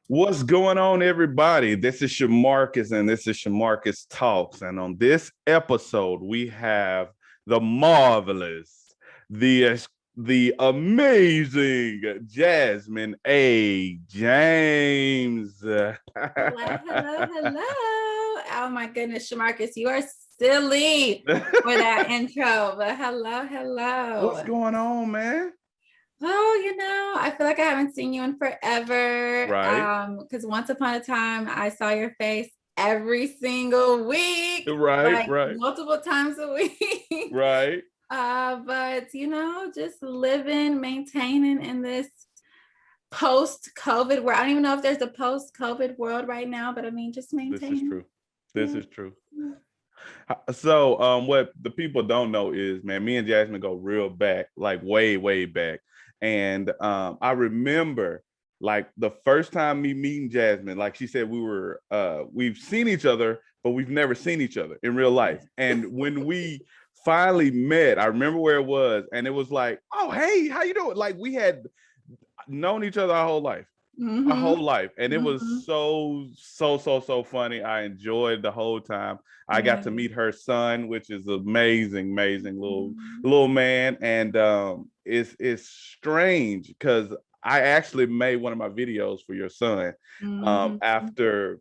What's going on, everybody? This is Shamarcus, and this is Shamarcus Talks. And on this episode, we have the marvelous, the amazing Jasmin A. James. Hello, hello, hello. Oh my goodness, Shamarcus, you are silly for that intro, but hello, What's hello. going on, man? Oh, I feel like I haven't seen you in forever. Right, Because once upon a time I saw your face every single week, right, like right, multiple times a week. right. But just living, maintaining in this post-COVID world. I don't even know if there's a post-COVID world right now, but I mean, just This is maintaining. true. This Yeah. is true. So, what the people don't know is, man, me and Jasmin go real back, like way, way back. And I remember, like, the first time me meeting Jasmin, like she said, we've seen each other, but we've never seen each other in real life. And when we finally met, I remember where it was, and it was like, oh, hey, how you doing? Like, we had known each other our whole life, our Mm-hmm. whole life, and it was Mm-hmm. so funny. I enjoyed the whole time. I got Yeah. to meet her son, which is amazing Mm-hmm. little man. And it's strange because I actually made one of my videos for your son Mm-hmm. after.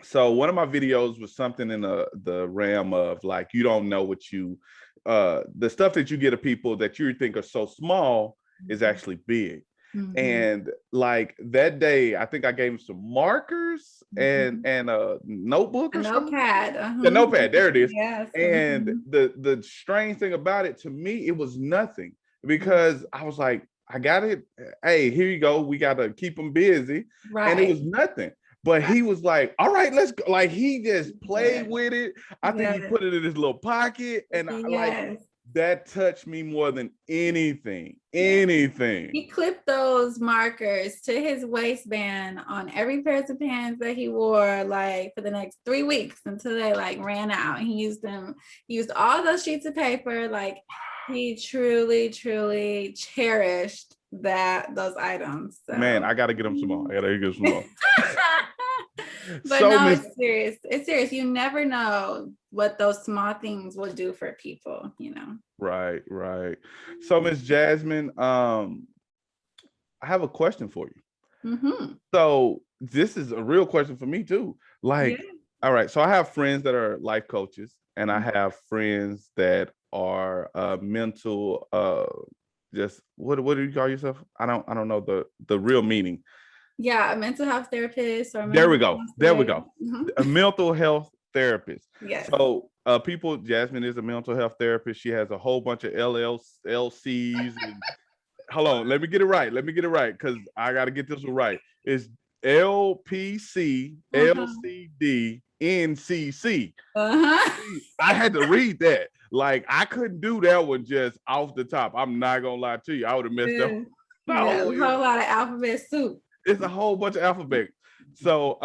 So one of my videos was something in the realm of, like, you don't know what you the stuff that you get of people that you think are so small is actually big. Mm-hmm. And like that day, I think I gave him some markers and Mm-hmm. a notebook A or something. notepad. The Uh-huh. notepad, there it is. Yes. And Mm-hmm. the strange thing about it, to me, it was nothing, Mm-hmm. because I was like, I got it. Hey, here you go. We got to keep him busy. And it Right. was nothing. But Right. he was like, all right, let's go. Like, he just played Yes. with it. I think he Yes. put it in his little pocket. And like, Yes. that touched me more than anything. Yes. Anything. He clipped those markers to his waistband on every pair of pants that he wore, like for the next 3 weeks until they like ran out. And he used them. He used all those sheets of paper. Like he truly, truly cherished those items. Man, So. I gotta get him some more. I gotta get him some more. But So, no, Miss it's serious. It's serious. You never know what those small things will do for people. Right, right. So, Miss Jasmin, I have a question for you. Mm-hmm. So, this is a real question for me too. Yeah. Like, all right, so I have friends that are life coaches, and I have friends that are mental just what do you call yourself? I don't know the real meaning. Yeah, a mental health therapist or a There mental we health go. There we counselor. go. Mhm. A mental health therapist. Yes. So, people, Jasmin is a mental health therapist. She has a whole bunch of LLCs. And hold on, let me get it right. Let me get it right, because I got to get this one right. It's LPC Uh-huh. LCD NCC. Uh-huh. See, I had to read that. Like, I couldn't do that one just off the top. I'm not gonna lie to you. I would have messed up. Yeah. Yeah, a No, whole lot of alphabet soup. it's a whole bunch of alphabet. So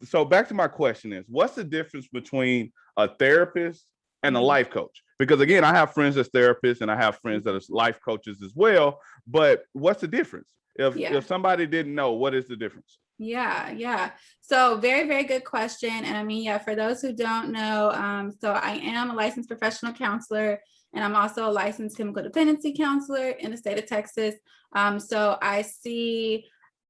so back to my question is, what's the difference between a therapist and a Mhm. life coach? Because again, I have friends as therapists and I have friends that are life coaches as well. But what's the difference? Yeah. If somebody didn't know, what is the difference? Yeah, yeah. So very, very good question. And I mean, yeah, for those who don't know, so I am a licensed professional counselor, and I'm also a licensed chemical dependency counselor in the state of Texas. So I see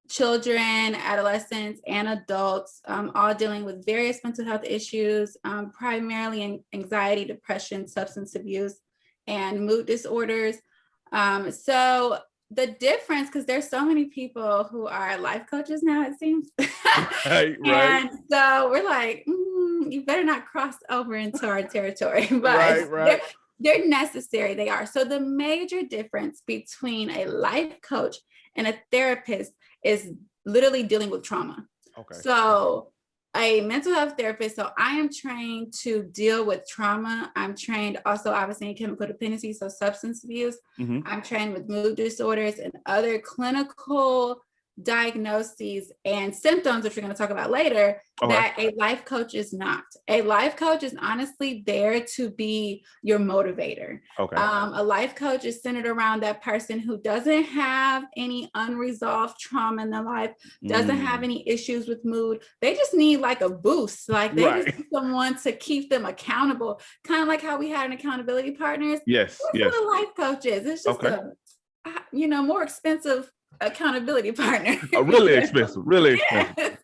children, adolescents, and adults, all dealing with various mental health issues, primarily anxiety, depression, substance abuse, and mood disorders. So the difference, because there's so many people who are life coaches now, it seems. Right, right, And so we're like, you better not cross over into our territory, but right, right. they're necessary. They are. So the major difference between a life coach and a therapist is literally dealing with trauma. Okay, okay. So a mental health therapist, so I am trained to deal with trauma. I'm trained also obviously in chemical dependency, so substance abuse. Mm-hmm. I'm trained with mood disorders and other clinical diagnoses and symptoms, which we're going to talk about later, Okay. that a life coach is not. A life coach is honestly there to be your motivator. Okay. A life coach is centered around that person who doesn't have any unresolved trauma in their life, doesn't have any issues with mood. They just need like a boost. Like they just need someone to keep them accountable. Kind of like how we had an accountability partners. Yes. That's Yes. what a life coach is. It's just a more expensive accountability partner. Really expensive. Really expensive.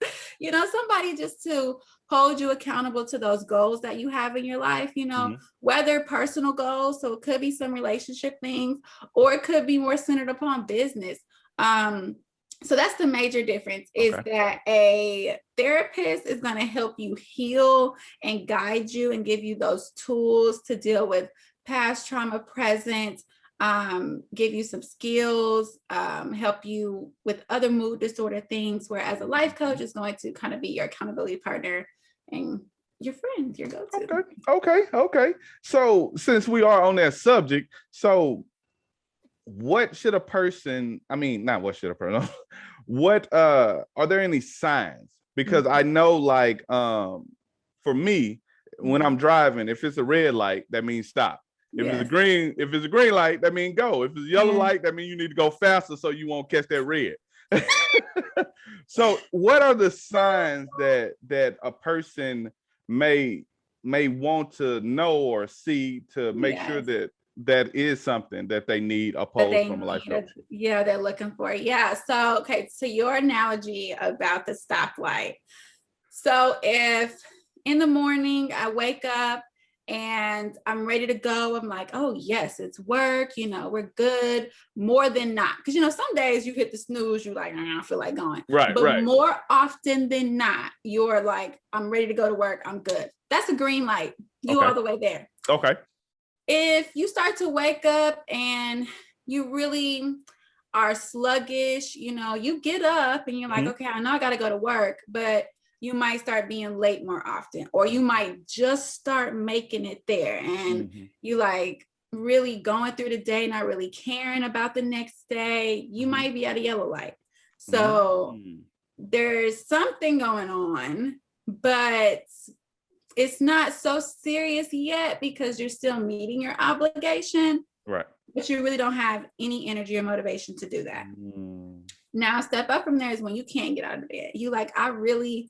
Somebody just to hold you accountable to those goals that you have in your life, whether personal goals, so it could be some relationship things, or it could be more centered upon business. So that's the major difference, is that a therapist is going to help you heal and guide you and give you those tools to deal with past trauma, present, give you some skills, help you with other mood disorder things, whereas a life coach is going to kind of be your accountability partner and your friend, your go-to. Okay. So since we are on that subject, so what should a person, what are there any signs? Because I know, like, for me, when I'm driving, if it's a red light, that means stop. If it's a green light, that means go. If it's a yellow light, that means you need to go faster so you won't catch that red. So what are the signs that a person may want to know or see to make sure that is something that they need opposed from a life coach? Yeah, they're looking for. Yeah. So, so your analogy about the stoplight. So if in the morning I wake up and I'm ready to go, I'm like, oh yes, it's work, we're good, more than not. Because some days you hit the snooze, you're like, I don't feel like going. But more often than not, you're like, I'm ready to go to work, I'm good. That's a green light. You all the way there. Okay. If you start to wake up and you really are sluggish, you get up and you're like, okay, I know I got to go to work, but you might start being late more often, or you might just start making it there. And you like really going through the day, not really caring about the next day. You might be at a yellow light. So there's something going on, but it's not so serious yet because you're still meeting your obligation. Right. But you really don't have any energy or motivation to do that. Now, step up from there is when you can't get out of bed. You like, I really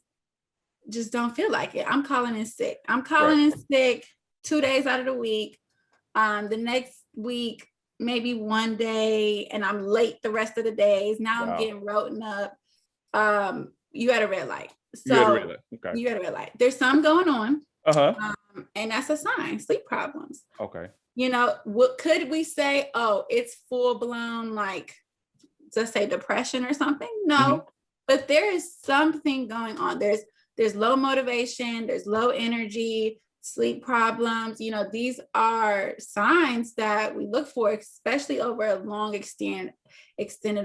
just don't feel like it. I'm calling in sick. I'm calling in sick 2 days out of the week. The next week, maybe one day, and I'm late the rest of the days. Now I'm getting roten up. You had a red light. So you had a red light. There's some going on. And that's a sign, sleep problems. Okay. What could we say? Oh, it's full blown, like, let's say depression or something. No, but there is something going on. There's low motivation, there's low energy, sleep problems. These are signs that we look for, especially over a long extended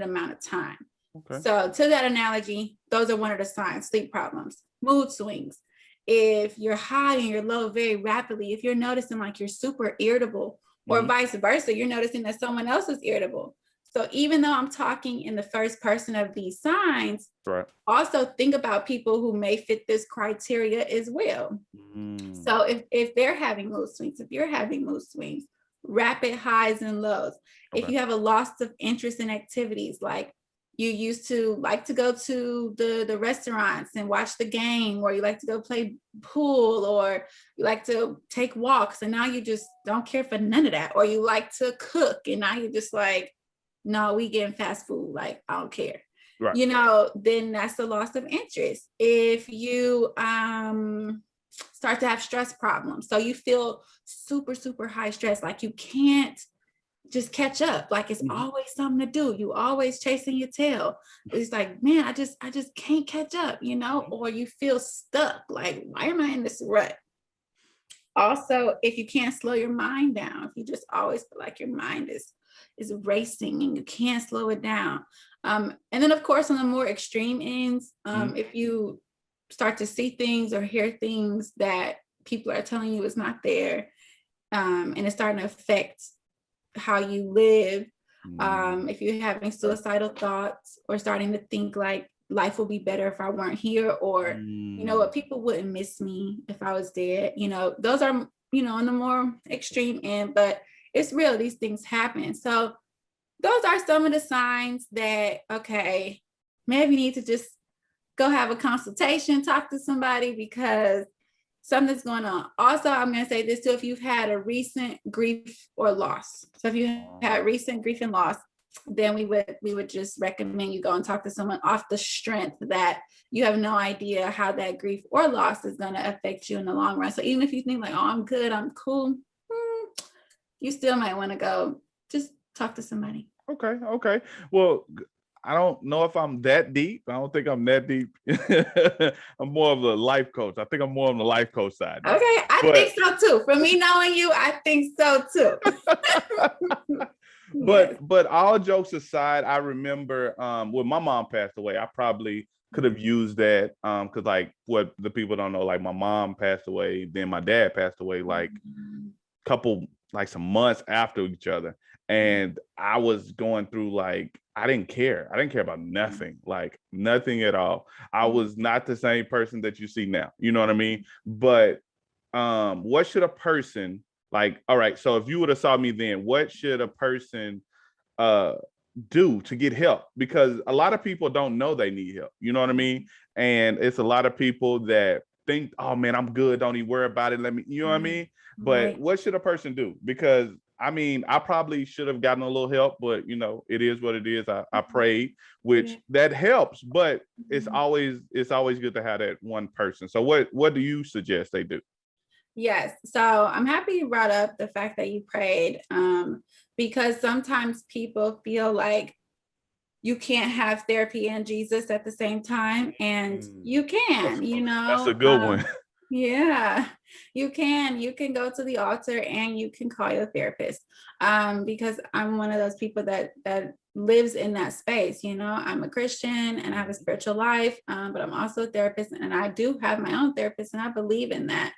amount of time. Okay. So to that analogy, those are one of the signs: sleep problems, mood swings. If you're high and you're low very rapidly, if you're noticing like you're super irritable, or vice versa, you're noticing that someone else is irritable. So even though I'm talking in the first person of these signs, also think about people who may fit this criteria as well. So if they're having mood swings, if you're having mood swings, rapid highs and lows, if you have a loss of interest in activities, like you used to like to go to the restaurants and watch the game, or you like to go play pool, or you like to take walks, and now you just don't care for none of that, or you like to cook and now you're just like, no, we getting fast food, like I don't care. Then that's a loss of interest. If you start to have stress problems, so you feel super, super high stress, like you can't just catch up, like it's always something to do, you always chasing your tail, it's like, man, I just can't catch up, or you feel stuck, like, why am I in this rut? Also, if you can't slow your mind down, if you just always feel like your mind is racing and you can't slow it down. And then of course, on the more extreme ends, if you start to see things or hear things that people are telling you is not there, and it's starting to affect how you live, If you're having suicidal thoughts or starting to think like life will be better if I weren't here, or you know what, people wouldn't miss me if I was dead. You know, those are, you know, on the more extreme end, but it's real. These things happen. So those are some of the signs that, okay, maybe you need to just go have a consultation, talk to somebody, because something's going on. Also, I'm going to say this too, if you've had a recent grief or loss. So if you had recent grief and loss, then we would just recommend you go and talk to someone off the strength that you have no idea how that grief or loss is going to affect you in the long run. So even if you think like, oh, I'm good, I'm cool, you still might want to go just talk to somebody. Okay. Well, I don't know if I'm that deep. I don't think I'm that deep. I'm more of a life coach. I think I'm more on the life coach side now. Okay, I think so too. For me knowing you, I think so too. But all jokes aside, I remember when my mom passed away, I probably could have used that because like what the people don't know, like my mom passed away, then my dad passed away like couple like some months after each other, and I was going through like I didn't care about nothing, like nothing at all. I was not the same person that you see now, you know what I mean? But what should a person, like, all right, so if you would have saw me then, what should a person do to get help? Because a lot of people don't know they need help, you know what I mean? And it's a lot of people that think, oh man, I'm good, don't even worry about it, let me, you know what I mean? But what should a person do? Because I mean, I probably should have gotten a little help, but you know, it is what it is. I prayed, which that helps, but it's always good to have that one person. So what do you suggest they do? Yes. So I'm happy you brought up the fact that you prayed, because sometimes people feel like you can't have therapy and Jesus at the same time. And you can, you know. That's a good one. Yeah, you can go to the altar and you can call your therapist, because I'm one of those people that lives in that space. You know, I'm a Christian and I have a spiritual life, but I'm also a therapist, and I do have my own therapist, and I believe in that,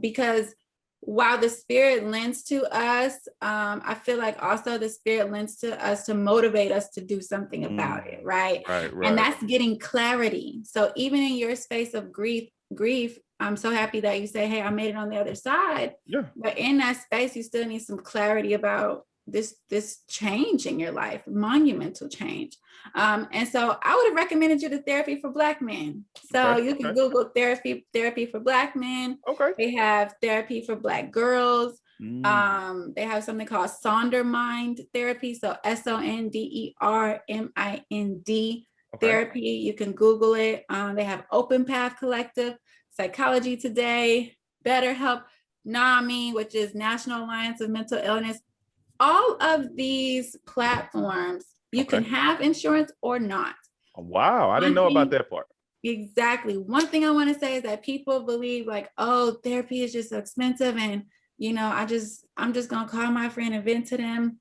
because while the Spirit lends to us, I feel like also the Spirit lends to us to motivate us to do something about it, right? Right. And that's getting clarity. So even in your space of grief, I'm so happy that you say, hey, I made it on the other side. Yeah. But in that space, you still need some clarity about this change in your life, monumental change. And so I would have recommended you to Therapy for Black Men. So you can Google therapy for Black men. Okay. They have therapy for Black girls. They have something called Sondermind therapy. So SONDERMIND therapy. You can Google it. They have Open Path Collective, Psychology Today, BetterHelp, NAMI, which is National Alliance of Mental Illness. All of these platforms, you can have insurance or not. Wow, I didn't know about that part. Exactly. One thing I want to say is that people believe like, oh, therapy is just so expensive, and you know, I'm just gonna call my friend and vent to them.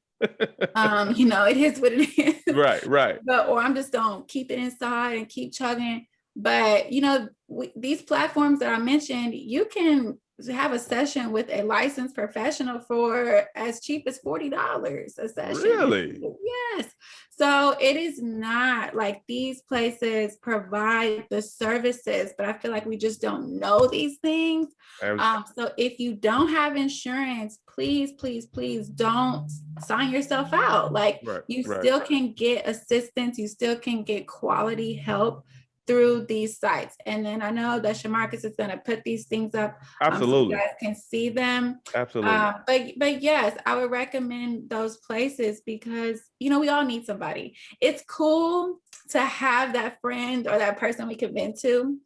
You know, it is what it is. Right. But or I'm just gonna keep it inside and keep chugging. But you know, these platforms that I mentioned, you can have a session with a licensed professional for as cheap as $40 a session. Really? Yes. So it is not like these places provide the services, but I feel like we just don't know these things. So if you don't have insurance, please don't sign yourself out. Like you still can get assistance, you still can get quality help through these sites. And then I know that Shamarcus is going to put these things up. Absolutely. So you guys can see them. Absolutely. But yes, I would recommend those places because, you know, we all need somebody. It's cool to have that friend or that person we can vent to.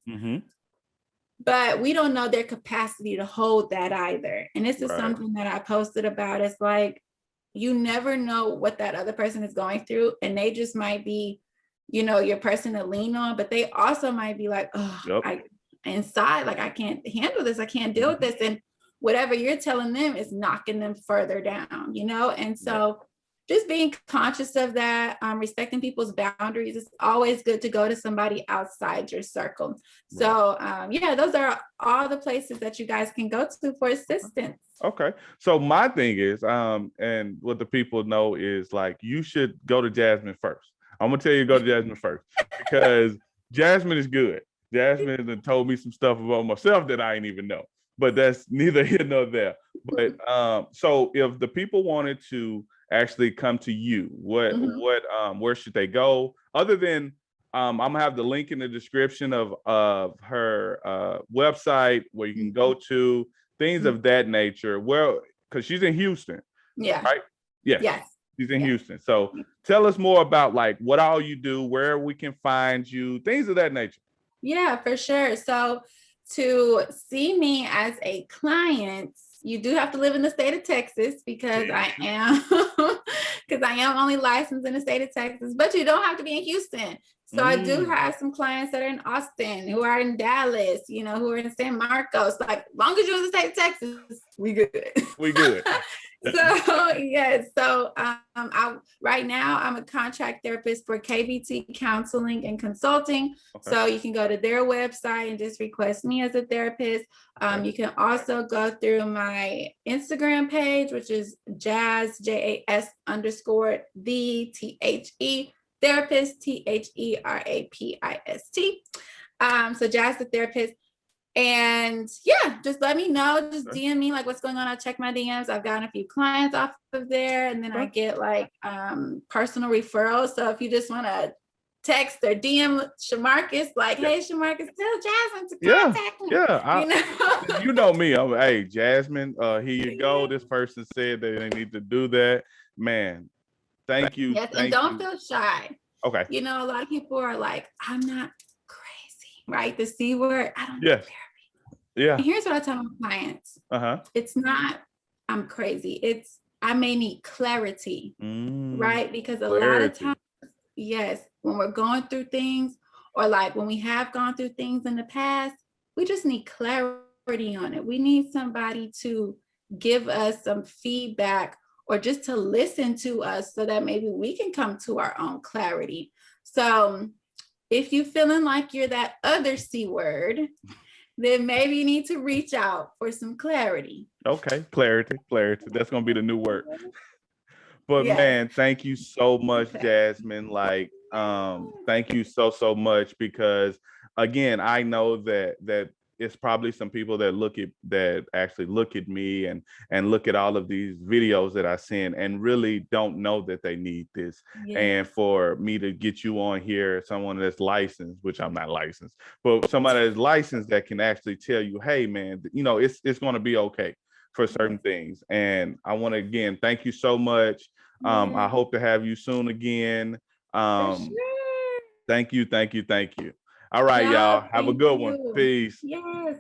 But we don't know their capacity to hold that either. And this is something that I posted about. It's like, you never know what that other person is going through. And they just might be, you know, your person to lean on, but they also might be like, oh, inside, like, I can't handle this. I can't deal with this. And whatever you're telling them is knocking them further down, you know? And so just being conscious of that, respecting people's boundaries. It's always good to go to somebody outside your circle. So yeah, those are all the places that you guys can go to for assistance. Okay. So my thing is, and what the people know is like, you should go to Jasmin first. I'm gonna tell you to go to Jasmin first because Jasmin is good. Jasmin has told me some stuff about myself that I ain't even know, but that's neither here nor there. But so if the people wanted to actually come to you, where should they go? Other than I'm gonna have the link in the description of her website where you can go to, things of that nature. Well, because she's in Houston. Yeah. Right? Yes. Yes. She's in Houston. So tell us more about like what all you do, where we can find you, things of that nature. Yeah, for sure. So to see me as a client, you do have to live in the state of Texas because I am because I am only licensed in the state of Texas, but you don't have to be in Houston. So I do have some clients that are in Austin, who are in Dallas, you know, who are in San Marcos. Like, long as you're in the state of Texas, we good. We good. So yes, so right now I'm a contract therapist for KBT Counseling and Consulting. Okay. So you can go to their website and just request me as a therapist. You can also go through my Instagram page, which is Jas JAS _ the THE therapist THERAPIST. So Jas the therapist. And yeah, just let me know. Just DM me like what's going on. I'll check my DMs. I've gotten a few clients off of there, and then I get like personal referrals. So if you just want to text or DM Shamarcus, like, hey Shamarcus, tell Jasmin to contact me. Yeah. You know me. I'm hey Jasmin, here you go. This person said that they need to do that. Man, thank you. Yes, and don't feel shy. Okay. You know, a lot of people are like, I'm not crazy, right? The C word, I don't know therapy. Yeah. And here's what I tell my clients. It's not I'm crazy. It's I may need clarity, right? Because a lot of times, yes, when we're going through things, or like when we have gone through things in the past, we just need clarity on it. We need somebody to give us some feedback or just to listen to us so that maybe we can come to our own clarity. So if you're feeling like you're that other C word, then maybe you need to reach out for some clarity. Okay, clarity. That's gonna be the new word. But man, thank you so much, Jasmin. Like, thank you so much, because again, I know that it's probably some people that actually look at me and look at all of these videos that I send and really don't know that they need this. And for me to get you on here, someone that's licensed, which I'm not licensed, but somebody that's licensed that can actually tell you, hey man, you know, it's going to be okay for certain things. And I want to again thank you so much. I hope to have you soon again. Thank you. All right, y'all. Have a good one. Peace. Yes.